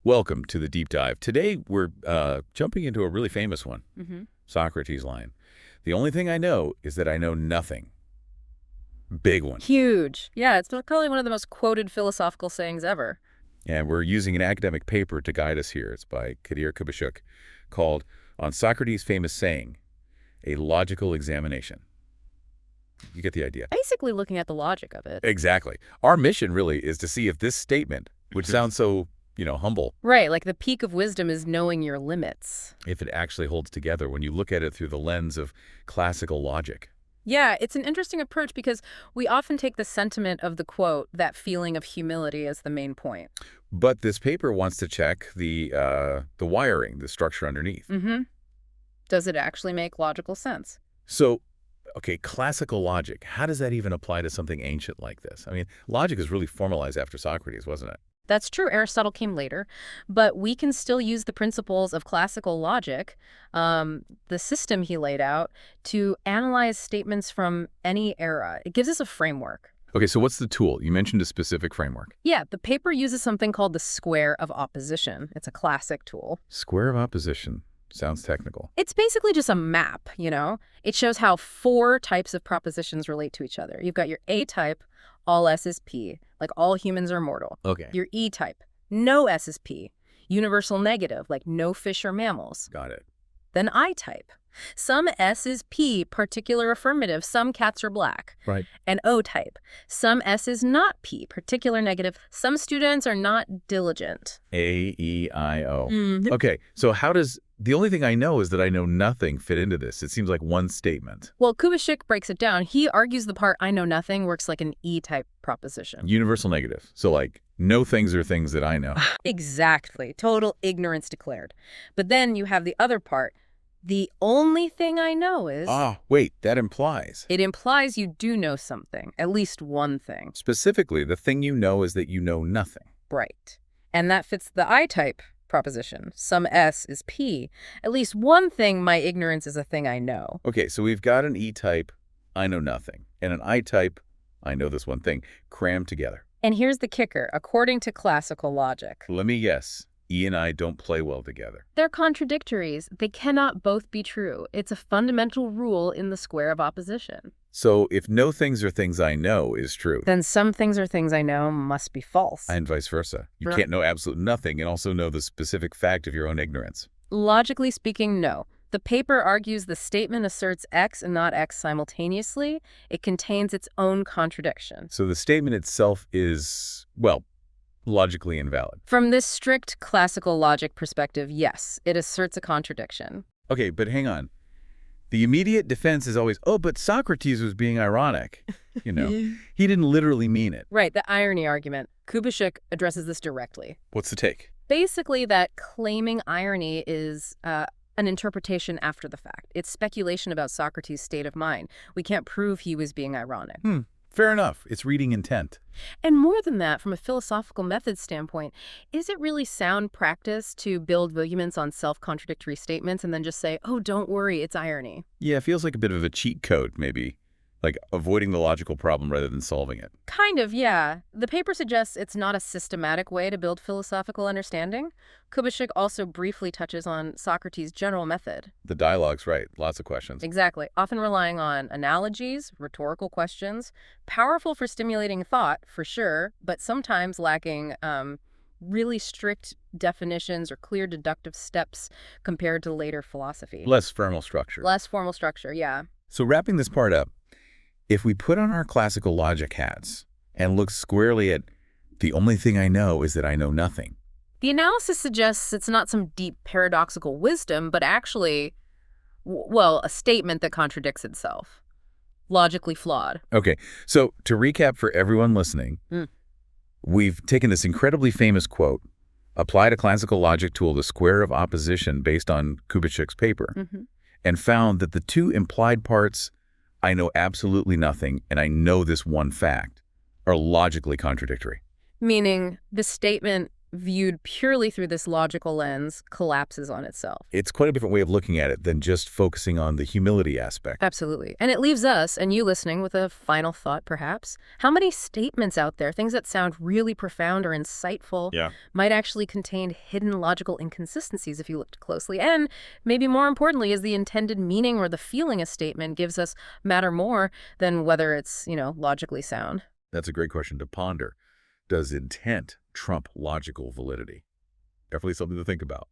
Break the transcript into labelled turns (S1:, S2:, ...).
S1: Welcome to the deep dive. Today, we're jumping into a really famous one, Socrates' line. The only thing I know is that I know nothing. Big one.
S2: Huge. Yeah, it's probably one of the most quoted philosophical sayings ever.
S1: And we're using an academic paper to guide us here. It's by Kadir Kubashuk, called On Socrates' Famous Saying, A Logical Examination. You get the idea.
S2: Basically looking at the logic of it.
S1: Exactly. Our mission really is to see if this statement, which sounds so, humble.
S2: Right, like the peak of wisdom is knowing your limits.
S1: If it actually holds together when you look at it through the lens of classical logic.
S2: Yeah, it's an interesting approach because we often take the sentiment of the quote, that feeling of humility, as the main point.
S1: But this paper wants to check the wiring, the structure underneath.
S2: Does it actually make logical sense?
S1: So, okay, classical logic, how does that even apply to something ancient like this? I mean, logic is really formalized after Socrates, wasn't it?
S2: That's true. Aristotle came later, but we can still use the principles of classical logic, the system he laid out, to analyze statements from any era. It gives us a framework.
S1: Okay, so what's the tool? You mentioned a specific framework.
S2: Yeah, the paper uses something called the square of opposition. It's a classic tool.
S1: Square of opposition. Sounds technical.
S2: It's basically just a map, It shows how 4 types of propositions relate to each other. You've got your A type, all S is P, like all humans are mortal.
S1: Okay.
S2: Your E type, no S is P, universal negative, like no fish or mammals.
S1: Got it.
S2: Then I type, some S is P, particular affirmative, some cats are black.
S1: Right.
S2: And O type, some S is not P, particular negative, some students are not diligent.
S1: A-E-I-O. Okay, so how does the only thing I know is that I know nothing fit into this? It seems like one statement.
S2: Well, Kubashuk breaks it down. He argues the part I know nothing works like an E-type proposition.
S1: Universal negative. So like, no things are things that I know.
S2: Exactly. Total ignorance declared. But then you have the other part. The only thing I know is...
S1: Wait, that implies...
S2: It implies you do know something, at least one thing.
S1: Specifically, the thing you know is that you know nothing.
S2: Right. And that fits the I-type proposition. Some S is P. At least one thing, my ignorance is a thing I know.
S1: Okay, so we've got an E-type, I know nothing, and an I-type, I know this one thing, crammed together.
S2: And here's the kicker, according to classical logic.
S1: Let me guess. E and I don't play well together.
S2: They're contradictories. They cannot both be true. It's a fundamental rule in the square of opposition.
S1: So if no things are things I know is true,
S2: then some things are things I know must be false.
S1: And vice versa. You can't know absolute nothing and also know the specific fact of your own ignorance.
S2: Logically speaking, no. The paper argues the statement asserts X and not X simultaneously. It contains its own contradiction.
S1: So the statement itself is, well, logically invalid.
S2: From this strict classical logic perspective, yes, it asserts a contradiction.
S1: Okay, but hang on. The immediate defense is always, oh, but Socrates was being ironic. He didn't literally mean it.
S2: Right, the irony argument. Kubashuk addresses this directly.
S1: What's the take?
S2: Basically, that claiming irony is an interpretation after the fact. It's speculation about Socrates' state of mind. We can't prove he was being ironic.
S1: Fair enough. It's reading intent.
S2: And more than that, from a philosophical method standpoint, is it really sound practice to build arguments on self-contradictory statements and then just say, oh, don't worry, it's irony?
S1: Yeah, it feels like a bit of a cheat code, maybe. Like avoiding the logical problem rather than solving it.
S2: Kind of, yeah. The paper suggests it's not a systematic way to build philosophical understanding. Kubashuk also briefly touches on Socrates' general method.
S1: The dialogue's right. Lots of questions.
S2: Exactly. Often relying on analogies, rhetorical questions, powerful for stimulating thought, for sure, but sometimes lacking really strict definitions or clear deductive steps compared to later philosophy.
S1: Less formal structure.
S2: Less formal structure, yeah.
S1: So wrapping this part up, if we put on our classical logic hats and look squarely at the only thing I know is that I know nothing.
S2: The analysis suggests it's not some deep paradoxical wisdom, but actually, well, a statement that contradicts itself. Logically flawed.
S1: Okay, so to recap for everyone listening, we've taken this incredibly famous quote, applied a classical logic tool, the square of opposition based on Kubashuk's paper, and found that the two implied parts, I know absolutely nothing, and I know this one fact, are logically contradictory.
S2: Meaning the statement, viewed purely through this logical lens, collapses on itself.
S1: It's quite a different way of looking at it than just focusing on the humility aspect.
S2: Absolutely. And it leaves us, and you listening, with a final thought, perhaps. How many statements out there, things that sound really profound or insightful, might actually contain hidden logical inconsistencies if you looked closely? And maybe more importantly, is the intended meaning or the feeling a statement gives us matter more than whether it's, logically sound?
S1: That's a great question to ponder. Does intent trump logical validity? Definitely something to think about.